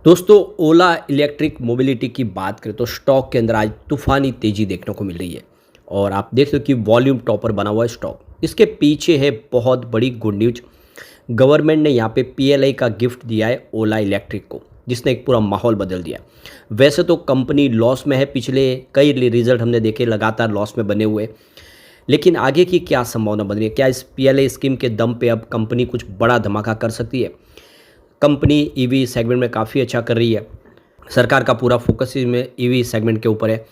दोस्तों, ओला electric mobility की बात करें तो स्टॉक के अंदर आज तूफ़ानी तेज़ी देखने को मिल रही है। और आप देख सकते हो कि वॉल्यूम टॉपर बना हुआ है स्टॉक। इसके पीछे है बहुत बड़ी गुड न्यूज़। गवर्नमेंट ने यहाँ पे पीएलआई का गिफ्ट दिया है ओला इलेक्ट्रिक को, जिसने एक पूरा माहौल बदल दिया। वैसे तो कंपनी लॉस में है, पिछले कई रिजल्ट हमने देखे लगातार लॉस में बने हुए। लेकिन आगे की क्या संभावना बन रही है? क्या इस पीएलआई स्कीम के दम पे अब कंपनी कुछ बड़ा धमाका कर सकती है? कंपनी ईवी सेगमेंट में काफ़ी अच्छा कर रही है। सरकार का पूरा फोकस इसमें ईवी सेगमेंट के ऊपर है।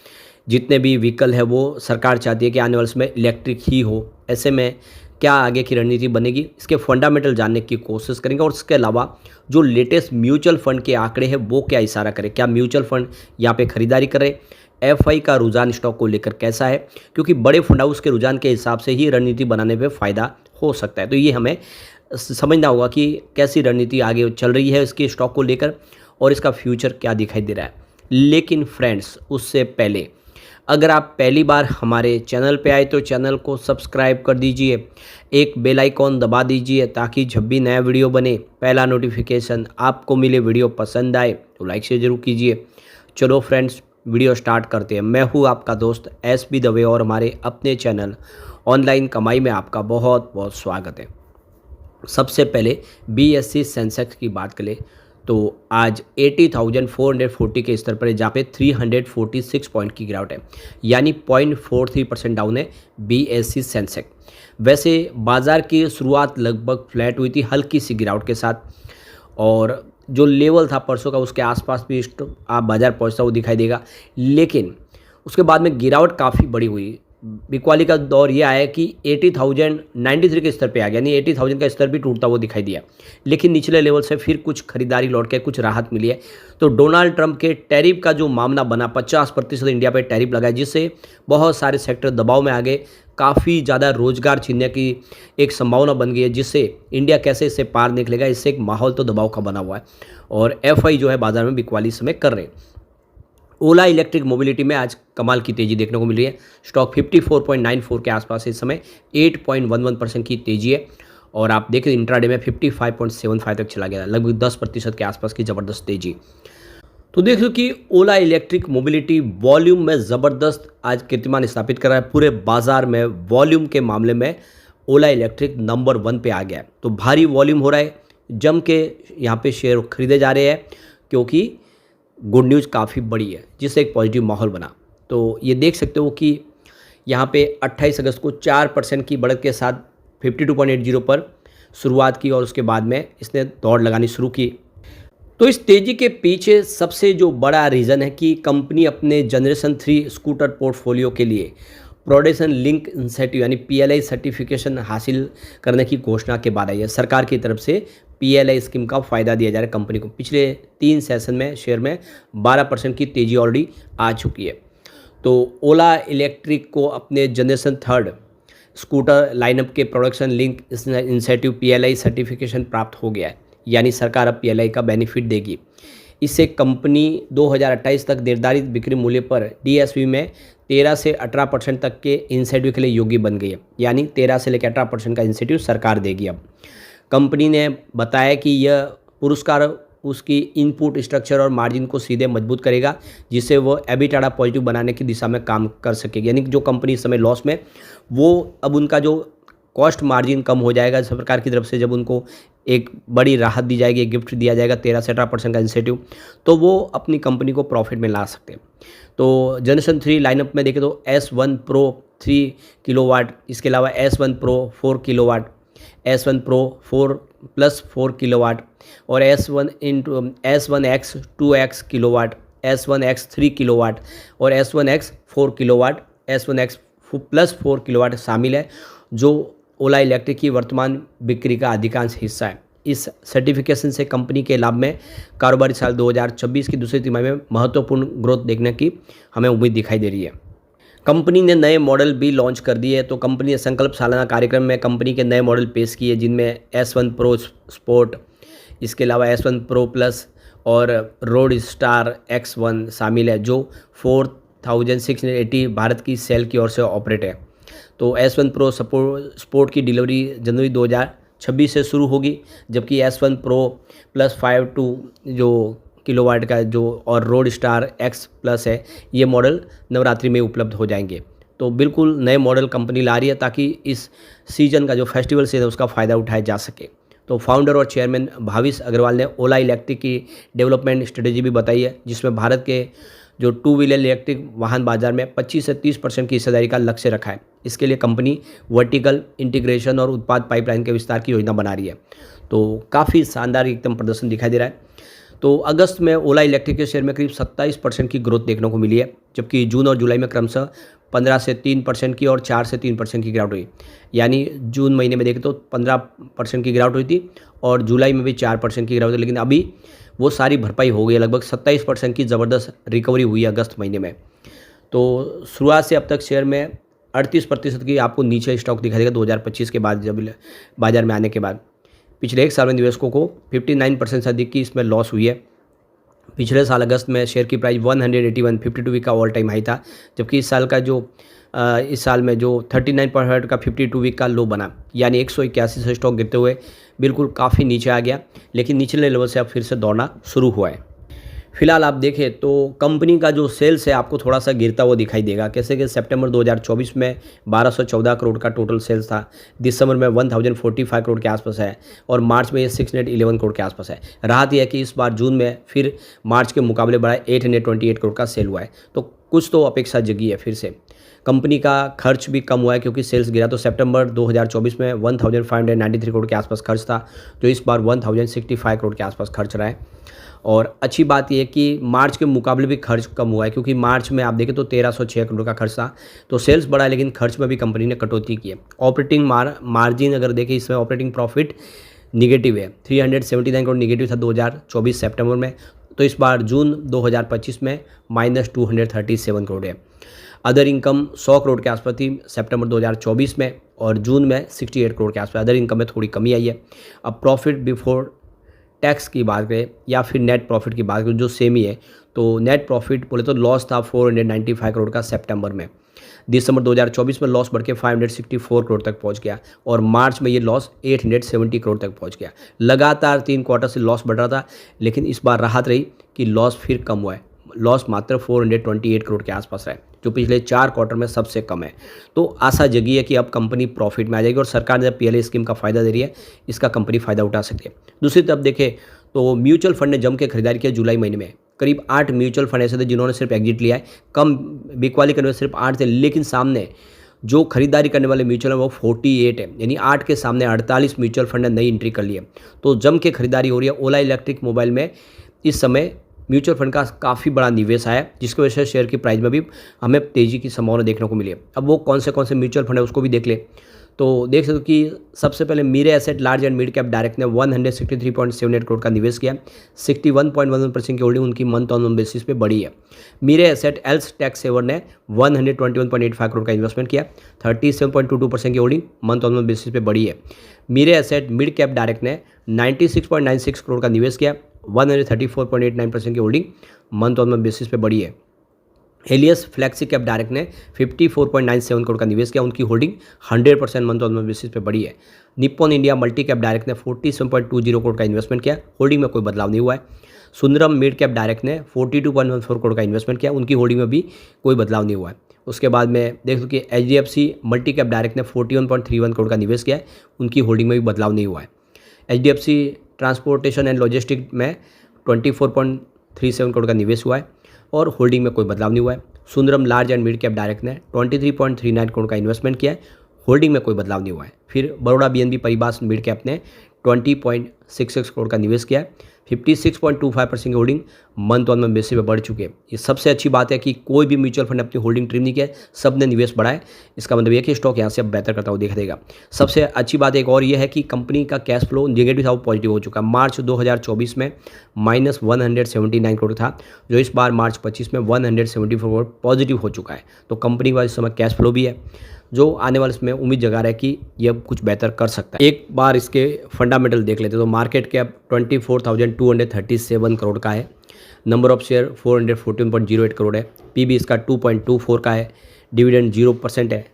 जितने भी व्हीकल है वो सरकार चाहती है कि आने वाले समय इलेक्ट्रिक ही हो। ऐसे में क्या आगे की रणनीति बनेगी, इसके फंडामेंटल जानने की कोशिश करेंगे। और इसके अलावा जो लेटेस्ट म्यूचुअल फंड के आंकड़े हैं वो क्या इशारा करें, क्या म्यूचुअल फंड यहाँ पे खरीदारी कर रहे हैं, एफआई का रुझान स्टॉक को लेकर कैसा है, क्योंकि बड़े फंड हाउस के रुझान के हिसाब से ही रणनीति बनाने में फ़ायदा हो सकता है। तो ये हमें समझना होगा कि कैसी रणनीति आगे चल रही है इसके स्टॉक को लेकर और इसका फ्यूचर क्या दिखाई दे रहा है। लेकिन फ्रेंड्स, उससे पहले अगर आप पहली बार हमारे चैनल पे आए तो चैनल को सब्सक्राइब कर दीजिए, एक बेल आइकॉन दबा दीजिए ताकि जब भी नया वीडियो बने पहला नोटिफिकेशन आपको मिले। वीडियो पसंद आए तो लाइक शेयर जरूर कीजिए। चलो फ्रेंड्स, वीडियो स्टार्ट करते हैं। मैं हूँ आपका दोस्त एसबी दवे और हमारे अपने चैनल ऑनलाइन कमाई में आपका बहुत बहुत स्वागत है। सबसे पहले बीएससी सेंसेक्स की बात करें तो आज 80,440 के स्तर पर है, जहाँ पे 346 पॉइंट की गिरावट है, यानी 0.43% डाउन है बीएससी सेंसेक्स। वैसे बाजार की शुरुआत लगभग फ्लैट हुई थी हल्की सी गिरावट के साथ, और जो लेवल था परसों का उसके आसपास भी आप बाजार पहुंचता हुआ दिखाई देगा। लेकिन उसके बाद में गिरावट काफ़ी बड़ी हुई। बिकवाली का दौर ये आया कि 80,093 के स्तर पे आ गया, यानी 80,000 का स्तर भी टूटता हुआ दिखाई दिया। लेकिन निचले लेवल से फिर कुछ खरीदारी लौट के कुछ राहत मिली है। तो डोनाल्ड ट्रंप के टैरिफ का जो मामला बना, 50% इंडिया पे टैरिफ लगाया, जिससे बहुत सारे सेक्टर दबाव में आ गए। काफ़ी ज़्यादा रोजगार छीनने की एक संभावना बन गई है, जिससे इंडिया कैसे इससे पार निकलेगा, इससे एक माहौल तो दबाव का बना हुआ है। और एफआई जो है बाजार में बिकवाली समय कर रहे हैं। ओला इलेक्ट्रिक मोबिलिटी में आज कमाल की तेज़ी देखने को मिल रही है। स्टॉक 54.94 के आसपास इस समय 8.11% की तेज़ी है। और आप देखें इंट्राडे में 55.75 तक चला गया, लगभग 10% के आसपास की ज़बरदस्त तेज़ी। तो देख लो कि ओला इलेक्ट्रिक मोबिलिटी वॉल्यूम में ज़बरदस्त आज कीर्तिमान स्थापित कर रहा है। पूरे बाजार में वॉल्यूम के मामले में ओला इलेक्ट्रिक नंबर 1 पे आ गया है। तो भारी वॉल्यूम हो रहा है, जम के यहाँ पे शेयर खरीदे जा रहे हैं, क्योंकि गुड न्यूज़ काफ़ी बड़ी है, जिससे एक पॉजिटिव माहौल बना। तो ये देख सकते हो कि यहाँ पे 28 अगस्त को 4% की बढ़त के साथ 52.80 पर शुरुआत की, और उसके बाद में इसने दौड़ लगानी शुरू की। तो इस तेज़ी के पीछे सबसे जो बड़ा रीज़न है कि कंपनी अपने जनरेशन 3 स्कूटर पोर्टफोलियो के लिए प्रोडक्शन लिंक इंसेंटिव यानी पीएलआई सर्टिफिकेशन हासिल करने की घोषणा के बाद आई है। सरकार की तरफ से पीएलआई स्कीम का फ़ायदा दिया जा रहा है कंपनी को। पिछले 3 सेशन में शेयर में 12% की तेज़ी ऑलरेडी आ चुकी है। तो ओला इलेक्ट्रिक को अपने जनरेशन 3 स्कूटर लाइनअप के production link incentive PLI certification प्राप्त हो गया है, यानी सरकार अब पीएलआई का बेनिफिट देगी। इससे कंपनी 2028 तक निर्धारित बिक्री मूल्य पर डीएसवी में 13 से 18% तक के इंसेंटिव के लिए योग्य बन गई है, यानी 13 से लेकर 18% का इंसेंटिव सरकार देगी। अब कंपनी ने बताया कि यह पुरस्कार उसकी इनपुट स्ट्रक्चर और मार्जिन को सीधे मजबूत करेगा, जिससे वो एबिटाडा पॉजिटिव बनाने की दिशा में काम कर सकेगी। यानी जो कंपनी इस समय लॉस में, वो अब उनका जो कॉस्ट मार्जिन कम हो जाएगा सरकार की तरफ से। जब उनको एक बड़ी राहत दी जाएगी, एक गिफ्ट दिया जाएगा 13 से 18% का इंसेंटिव, तो वो अपनी कंपनी को प्रॉफिट में ला सकते हैं। तो जनरेशन 3 लाइनअप में देखें तो S1 Pro 3 किलोवाट, इसके अलावा S1 Pro 4 kilowatt, S1 Pro 4+4 kilowatt, और S1X 2X kilowatt, S1X 3 kilowatt और S1X 4 किलोवाट, S1X +4 किलोवाट शामिल है, जो ओला इलेक्ट्रिक की वर्तमान बिक्री का अधिकांश हिस्सा है। इस सर्टिफिकेशन से कंपनी के लाभ में कारोबारी साल 2026 की दूसरी तिमाही में महत्वपूर्ण ग्रोथ देखने की हमें उम्मीद दिखाई दे रही है। कंपनी ने नए मॉडल भी लॉन्च कर दिए। तो कंपनी ने संकल्प सालाना कार्यक्रम में कंपनी के नए मॉडल पेश किए, जिनमें S1 Pro स्पोर्ट, इसके अलावा S1 Pro प्लस और रोड स्टार X1 शामिल है, जो 4680 भारत की सेल की ओर से ऑपरेट है। तो S1 Pro स्पोर्ट की डिलीवरी जनवरी 2026 से शुरू होगी, जबकि S1 Pro +52 जो किलोवाट का जो और रोड स्टार एक्स प्लस है, ये मॉडल नवरात्रि में उपलब्ध हो जाएंगे। तो बिल्कुल नए मॉडल कंपनी ला रही है ताकि इस सीजन का जो फेस्टिवल सीजन है उसका फ़ायदा उठाया जा सके। तो फाउंडर और चेयरमैन भाविश अग्रवाल ने ओला इलेक्ट्रिक की डेवलपमेंट स्ट्रेटेजी भी बताई है, जिसमें भारत के जो टू व्हीलर इलेक्ट्रिक वाहन बाजार में 25 से 30% की हिस्सेदारी का लक्ष्य रखा है। इसके लिए कंपनी वर्टिकल इंटीग्रेशन और उत्पाद पाइपलाइन के विस्तार की योजना बना रही है। तो काफ़ी शानदार एकदम प्रदर्शन दिखाई दे रहा है। तो अगस्त में ओला इलेक्ट्रिक के शेयर में करीब 27% की ग्रोथ देखने को मिली है, जबकि जून और जुलाई में क्रमशः 15 से 3% की और 4 से 3% की गिरावट हुई। यानी जून महीने में देखें तो 15% की गिरावट हुई थी और जुलाई में भी 4% की गिरावट हुई, लेकिन अभी वो सारी भरपाई हो गई है। लगभग 27% की ज़बरदस्त रिकवरी हुई है अगस्त महीने में। तो शुरुआत से अब तक शेयर में 38% की आपको नीचे स्टॉक दिखाई देगा 2025 के बाद, जब बाजार में आने के बाद। पिछले एक साल में निवेशकों को 59% से अधिक की इसमें लॉस हुई है। पिछले साल अगस्त में शेयर की प्राइस 181 52 वीक का ऑल टाइम हाई था, जबकि इस साल में जो 39% का 52 वीक का लो बना, यानी 181 से स्टॉक गिरते हुए बिल्कुल काफ़ी नीचे आ गया, लेकिन निचले लेवल से अब फिर से दौड़ना शुरू हुआ है। फिलहाल आप देखें तो कंपनी का जो सेल्स है आपको थोड़ा सा गिरता हुआ दिखाई देगा। कैसे कि सितंबर 2024 में 1214 करोड़ का टोटल सेल्स था, दिसंबर में 1045 करोड़ के आसपास है और मार्च में ये 611 करोड़ के आसपास है। राहत यह है कि इस बार जून में फिर मार्च के मुकाबले बढ़ा 828 करोड़ का सेल हुआ है, तो कुछ तो अपेक्षा जगी है फिर से। कंपनी का खर्च भी कम हुआ है क्योंकि सेल्स गिरा, तो सितंबर 2024 में 1593 करोड़ के आसपास खर्च था, जो इस बार 1065 करोड़ के आसपास खर्च रहा है। और अच्छी बात यह है कि मार्च के मुकाबले भी खर्च कम हुआ है, क्योंकि मार्च में आप देखें तो 1306 करोड़ का खर्च था। तो सेल्स बढ़ा है लेकिन खर्च में भी कंपनी ने कटौती की है। ऑपरेटिंग मार्जिन अगर देखें, इसमें ऑपरेटिंग प्रॉफिट निगेटिव है, 379 करोड़ निगेटिव था 2024 सितंबर में, तो इस बार जून 2025 में -237 करोड़ है। अदर इनकम 100 करोड़ के आसपास थी सितंबर 2024 में और जून में 68 करोड़ के आसपास। अदर इनकम में थोड़ी कमी आई है। अब प्रॉफिट बिफोर टैक्स की बात करें या फिर नेट प्रॉफिट की बात करें, जो सेम ही है, तो नेट प्रॉफिट बोले तो लॉस था 495 करोड़ का सितंबर में। दिसंबर 2024 में लॉस बढ़ के 564 करोड़ तक पहुंच गया और मार्च में ये लॉस 870 करोड़ तक पहुंच गया। लगातार 3 क्वार्टर से लॉस बढ़ रहा था, लेकिन इस बार राहत रही कि लॉस फिर कम हुआ है। लॉस मात्र 428 करोड़ के आसपास है, जो पिछले 4 क्वार्टर में सबसे कम है। तो आशा जगी है कि अब कंपनी प्रॉफिट में आ जाएगी और सरकार ने PLI स्कीम का फ़ायदा दे रही है, इसका कंपनी फ़ायदा उठा सकती है। दूसरी तरफ देखें तो म्यूचुअल फंड ने जम के खरीदारी किया जुलाई महीने में। करीब 8 म्यूचुअल फंड ऐसे थे जिन्होंने सिर्फ एग्जिट लिया है, कम बिकवाली करने वाले सिर्फ 8 थे, लेकिन सामने जो खरीदारी करने वाले म्यूचुअल है वो 48 है, यानी 8 के सामने 48 म्यूचुअल फंड ने नई एंट्री कर ली है। तो जम के खरीदारी हो रही है। ओला इलेक्ट्रिक मोबाइल में इस समय म्यूचुअल फंड का काफ़ी बड़ा निवेश आया है, जिसकी वजह से शेयर की प्राइस में भी हमें तेज़ी की संभावना देखने को मिली है। अब वो कौन से म्यूचुअल फंड है उसको भी देख ले, तो देख सकते हो कि सबसे पहले Mirae asset large and mid cap direct ने 163.78 करोड़ का निवेश किया। 61.11% की होल्डिंग उनकी मंथ ऑन बेसिस पे बढ़ी है। मीरे एसेट एल्स टैक्स सेवर ने 121.85 करोड़ का इन्वेस्टमेंट किया। 37.22% की होल्डिंग मंथ ऑन बेसिस पे बढ़ी है। मीरे एसेट मिड कैप डायरेक्ट ने 96.96 करोड़ का निवेश किया। 134.89% की होल्डिंग मंथ ऑन बेसिस पे बढ़ी है। हेलियस फ्लैक्सी कैप डायरेक्ट ने 54.97 करोड़ का निवेश किया, उनकी होल्डिंग 100% मंथ ऑन बेसिस पे बढ़ी है। Nippon India multi cap direct ने 47.20 करोड़ का इन्वेस्टमेंट किया, होल्डिंग में कोई बदलाव नहीं हुआ है। सुंदरम मिड कैप डायरेक्ट ने 42.14 करोड़ का इन्वेस्टमेंट किया, उनकी होल्डिंग में भी कोई बदलाव नहीं हुआ है। उसके बाद में देख लो कि HDFC मल्टी कैप डायरेक्ट ने 41.31 करोड़ का निवेश किया है, उनकी होल्डिंग में भी बदलाव नहीं हुआ है। HDFC ट्रांसपोर्टेशन एंड लॉजिस्टिक में 24.37 करोड़ का निवेश हुआ है और होल्डिंग में कोई बदलाव नहीं हुआ है। Sundaram large and mid cap direct ने 23.39 करोड़ का इन्वेस्टमेंट किया है, होल्डिंग में कोई बदलाव नहीं हुआ है। फिर Baroda BNB Paribas mid cap ने 20.66 करोड़ का निवेश किया है। 56.25% की होल्डिंग मंथ ऑन बेसिस पे बढ़ चुकी है। ये सबसे अच्छी बात है कि कोई भी म्यूचुअल फंड अपनी होल्डिंग ट्रिम नहीं किया, सब ने निवेश बढ़ाया है। इसका मतलब ये कि स्टॉक यहाँ से अब बेहतर करता हुआ दिखाई देगा। सबसे अच्छी बात एक और ये है कि कंपनी का कैश फ्लो नेगेटिव था वो पॉजिटिव हो चुका है। मार्च 2024 में -179 करोड़ था, जो इस बार मार्च 25 में 174 करोड़ पॉजिटिव हो चुका है। तो कंपनी का इस समय कैश फ्लो भी है, जो आने वाले समय उम्मीद जगा रहा है कि ये कुछ बेहतर कर सकता है। एक बार इसके फंडामेंटल देख लेते हैं। तो मार्केट कैप 24,237 करोड़ का है। नंबर ऑफ शेयर 414.08 करोड़ है। PB इसका 2.24 का है। डिविडेंड 0% है।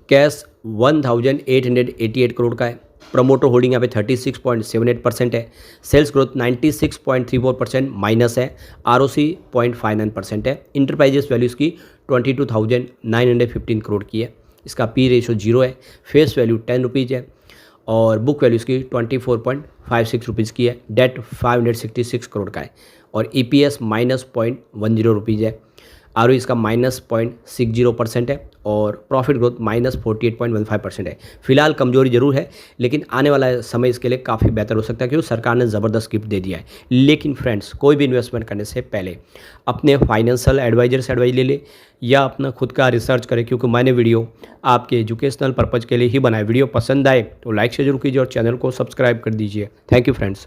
कैश 1,888 करोड़ का है। प्रमोटर होल्डिंग यहाँ पे 36.78% है। सेल्स ग्रोथ 96.34% माइनस है। ROC 0.59% है। इंटरप्राइजेस वैल्यू इसकी 22,915 करोड़ की है। इसका पी रेशो 0 है। फेस वैल्यू 10 रुपीज़ है और बुक वैल्यू इसकी 24.56 रुपीज़ की है। डेट 566 करोड़ का है और EPS -0.10 रुपीज़ है। ROE इसका -0.60% है और प्रॉफिट ग्रोथ -48.15% है। फिलहाल कमजोरी जरूर है, लेकिन आने वाला समय इसके लिए काफ़ी बेहतर हो सकता है क्योंकि सरकार ने ज़बरदस्त गिफ्ट दे दिया है। लेकिन फ्रेंड्स, कोई भी इन्वेस्टमेंट करने से पहले अपने फाइनेंशियल एडवाइजर से एडवाइस ले ले या अपना खुद का रिसर्च करें, क्योंकि मैंने वीडियो आपके एजुकेशनल पर्पज़ के लिए ही बनाया। वीडियो पसंद आए तो लाइक से जरूर कीजिए और चैनल को सब्सक्राइब कर दीजिए। Thank you friends.